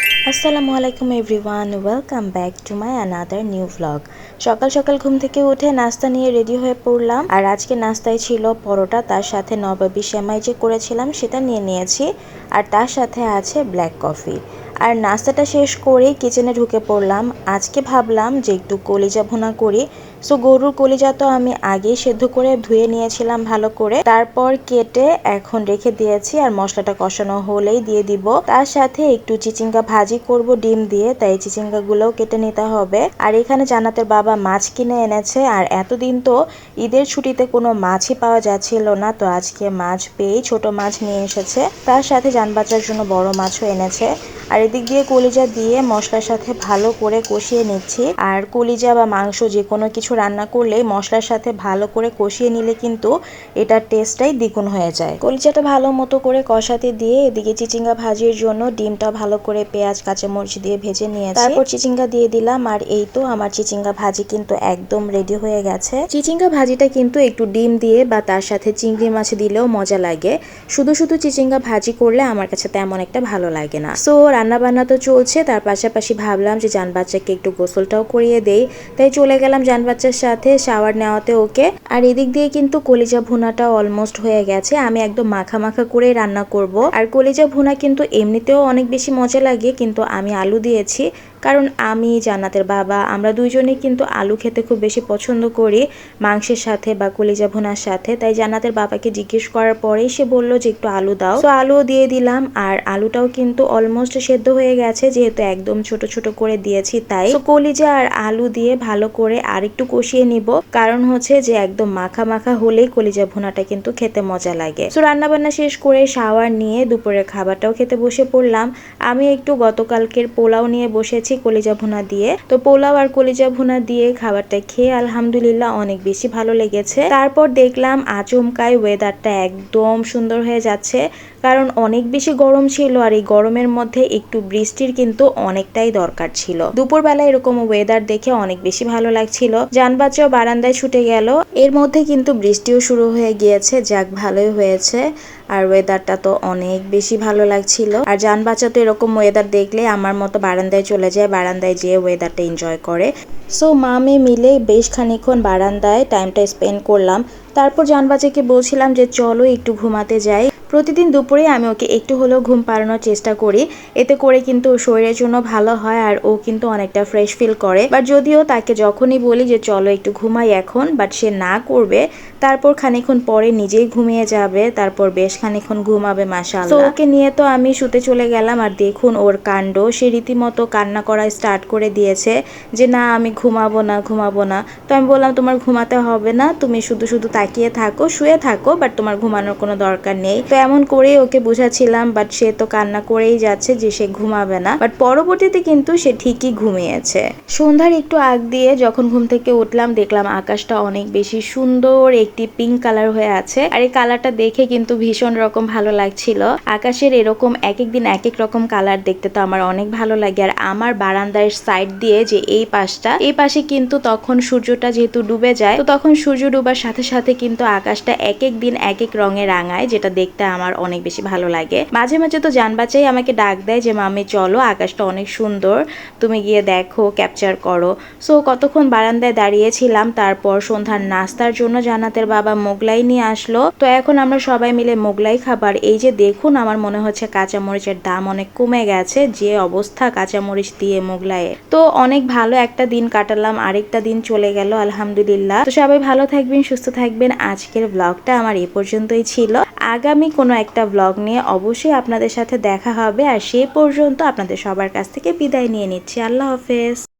আসসালামু আলাইকুম everyone, welcome back to my another new vlog. সকাল সকাল ঘুম থেকে উঠে নাস্তা নিয়ে রেডি হয়ে পড়লাম। আর আজকে নাস্তায় ছিল পরোটা, তার সাথে নবাবী সেমাই যে করেছিলাম সেটা নিয়ে নিয়েছি, আর তার সাথে আছে ব্ল্যাক কফি। আর নাস্তাটা শেষ করেই কিচেনে ঢুকে পড়লাম। আজকে ভাবলাম যে একটু কলিজা ভুনা করি। সো গরুর কলিজা তো আমি আগেই সেদ্ধ করে ধুয়ে নিয়েছিলাম ভালো করে, তারপর কেটে এখন রেখে দিয়েছি। আর মশলাটা কষানো হলেই দিয়ে দিব। তার সাথে একটু চিচিঙ্গা ভাজি করব ডিম দিয়ে, তাই চিচিঙ্গা গুলোও কেটে নিতে হবে। আর এখানে জান্নাতের বাবা মাছ কিনে এনেছে, আর এতদিন তো ঈদের ছুটিতে কোনো মাছই পাওয়া যাচ্ছিল না, তো আজকে মাছ পেয়েই ছোট মাছ নিয়ে এসেছে। তার সাথে জান বাচ্চার জন্য বড় মাছও এনেছে। আর এদিক দিয়ে কলিজা দিয়ে মশলার সাথে ভালো করে কষিয়ে নিচ্ছি। আর কলিজা বা মাংস যে কোনো কিছু রান্না করলে মশলার সাথে ভালো করে কষিয়ে নিলে কিন্তু এটার টেস্টটাই দ্বিগুণ হয়ে যায়। কলিজাটা ভালো মতো করে কষাতে দিয়ে এদিকে চিচিঙ্গা ভাজির জন্য ডিমটা ভালো করে পেঁয়াজ কাঁচামরিচ দিয়ে ভেজে নিয়েছি। তারপর চিচিঙ্গা দিয়ে দিলাম, আর এই তো আমার চিচিঙ্গা ভাজি কিন্তু একদম রেডি হয়ে গেছে। চিচিঙ্গা ভাজিটা কিন্তু একটু ডিম দিয়ে বা তার সাথে চিংড়ি মাছ দিলেও মজা লাগে। শুধু শুধু চিচিঙ্গা ভাজি করলে আমার কাছে তেমন একটা ভালো লাগে না। সো রান্না বান্না তো চলছে, তার পাশাপাশি ভাবলাম যে জান বাচ্চাকে একটু গোসলটাও করিয়ে দেই, তাই চলে গেলাম জান বাচ্চার সাথে শাওয়ার নেওয়াতে ওকে। আর এদিক দিয়ে কিন্তু কলিজা ভুনাটা অলমোস্ট হয়ে গেছে। আমি একদম মাখা মাখা করে রান্না করব। আর কলিজা ভুনা কিন্তু এমনিতেও অনেক বেশি মজা লাগে, কিন্তু আমি আলু দিয়েছি কারণ আমি জান্নাতের বাবা আমরা দুইজনেই কিন্তু আলু খেতে খুব বেশি পছন্দ করি মাংসের সাথে বা কলিজা ভুনার সাথে। তাই জান্নাতের বাবাকে জিজ্ঞেস করার পরেই সে বলল যে একটু আলু দাও, তো আলুও দিয়ে দিলাম। আর আলুটাও কিন্তু অলমোস্ট সেদ্ধ হয়ে গেছে, যেহেতু একদম ছোট ছোট করে দিয়েছি তাই। তো কলিজা আর আলু দিয়ে ভালো করে আর একটু কষিয়ে নিব, কারণ হচ্ছে যে একদম মাখা মাখা হলেই কলিজা ভুনাটা কিন্তু খেতে মজা লাগে। তো রান্না বান্না শেষ করে শাওয়ার নিয়ে দুপুরের খাবারটাও খেতে বসে পড়লাম। আমি একটু গতকালকের পোলাও নিয়ে বসেছি কলিজা ভুনা দিয়ে। তো পোলাও আর কলিজা ভুনা দিয়ে খাবারটা খেয়ে আলহামদুলিল্লাহ অনেক বেশি ভালো লেগেছে। তারপর দেখলাম আচমকাই ওয়েদারটা একদম সুন্দর হয়ে যাচ্ছে, কারণ অনেক বেশি গরম ছিল, আর এই গরমের মধ্যে একটু বৃষ্টির কিন্তু অনেকটাই দরকার ছিল। দুপুরবেলা এরকম ওয়েদার দেখে অনেক বেশি ভালো লাগছিল। যান বাচ্চাও বারান্দায় ছুটে গেল, এর মধ্যে কিন্তু বৃষ্টিও শুরু হয়ে গিয়েছে। যাক, ভালোই হয়েছে। আর ওয়েদারটা তো অনেক বেশি ভালো লাগছিল। আর জান বাচ্চা তো এরকম ওয়েদার দেখলে আমার মতো বারান্দায় চলে যায়, বারান্দায় যেয়ে ওয়েদারটা এনজয় করে। সো মা মেয়ে মিলে বেশ খানিকক্ষণ বারান্দায় টাইমটা স্পেন্ড করলাম। তারপর জান বাচ্চাকে বলছিলাম যে চলো একটু ঘুমাতে যাই। প্রতিদিন দুপুরে আমি ওকে একটু হলেও ঘুম পাড়ানোর চেষ্টা করি, এতে করে কিন্তু ওর শরীরের জন্য ভালো হয়, আর ও কিন্তু অনেকটা ফ্রেশ ফিল করে। বাট যদিও তাকে যখনই বলি যে চলো একটু ঘুমাই এখন, বাট সে না করবে। তারপর খানিকক্ষণ পরে নিজেই ঘুমিয়ে যাবে, তারপর বেশ খানিকক্ষণ ঘুমাবে মাশাআল্লাহ। তো ওকে নিয়ে তো আমি শুতে চলে গেলাম। আর দেখুন ওর কাণ্ড, সে রীতিমতো কান্না করা স্টার্ট করে দিয়েছে যে না আমি ঘুমাবো না ঘুমাবো না। তো আমি বললাম তোমার ঘুমাতে হবে না, তুমি শুধু শুধু তাকিয়ে থাকো, শুয়ে থাকো, বাট তোমার ঘুমানোর কোনো দরকার নেই। তো এমন করেই ওকে বুঝাচ্ছিলাম, বাট সে তো কান্না করেই যাচ্ছে যে সে ঘুমাবে না। বাট পরবর্তীতে কিন্তু সে ঠিকই ঘুমিয়েছে। সন্ধ্যার একটু আগ দিয়ে যখন ঘুম থেকে উঠলাম, দেখলাম আকাশটা অনেক বেশি সুন্দর একটি পিঙ্ক কালার হয়ে আছে। আর এই কালারটা দেখে কিন্তু ভীষণ রকম ভালো লাগছিল। আকাশের এরকম এক এক দিন এক এক রকম কালার দেখতে তো আমার অনেক ভালো লাগে। আর আমার বারান্দার সাইড দিয়ে যে এই পাশটা, এই পাশে কিন্তু তখন সূর্যটা যেহেতু ডুবে যায়, তো তখন সূর্য ডুবার সাথে সাথে কিন্তু আকাশটা এক এক দিন এক এক রঙে রাঙায়, যেটা দেখতে আমার অনেক বেশি ভালো লাগে। মাঝে মাঝে তো জান বাচ্চাই আমাকে ডাক দেয় যে মামি চলো, আকাশটা অনেক সুন্দর, তুমি গিয়ে দেখো, ক্যাপচার করো। সো কতক্ষণ বারান্দায় দাঁড়িয়েছিলাম। তারপর সন্ধ্যার নাস্তার জন্য জান্নাতের বাবা মোগলাই নিয়ে আসলো। তো এখন আমরা সবাই মিলে মোগলাই খাবার। এই যে দেখুন, আমার মনে হচ্ছে কাঁচামরিচের দাম অনেক কমে গেছে, যে অবস্থা কাঁচামরিচ দিয়ে মোগলাইয়ে। তো অনেক ভালো একটা দিন কাটালাম, আরেকটা দিন চলে গেল আলহামদুলিল্লাহ। তো সবাই ভালো থাকবেন, সুস্থ থাকবেন। আজকের ব্লগটা আমার এই পর্যন্তই ছিল। আগামী কোনো একটা ব্লগ নিয়ে অবশ্যই আপনাদের সাথে দেখা হবে। আর সেই পর্যন্ত আপনাদের সবার কাছ থেকে বিদায় নিয়ে নিচ্ছি। আল্লাহ হাফেজ।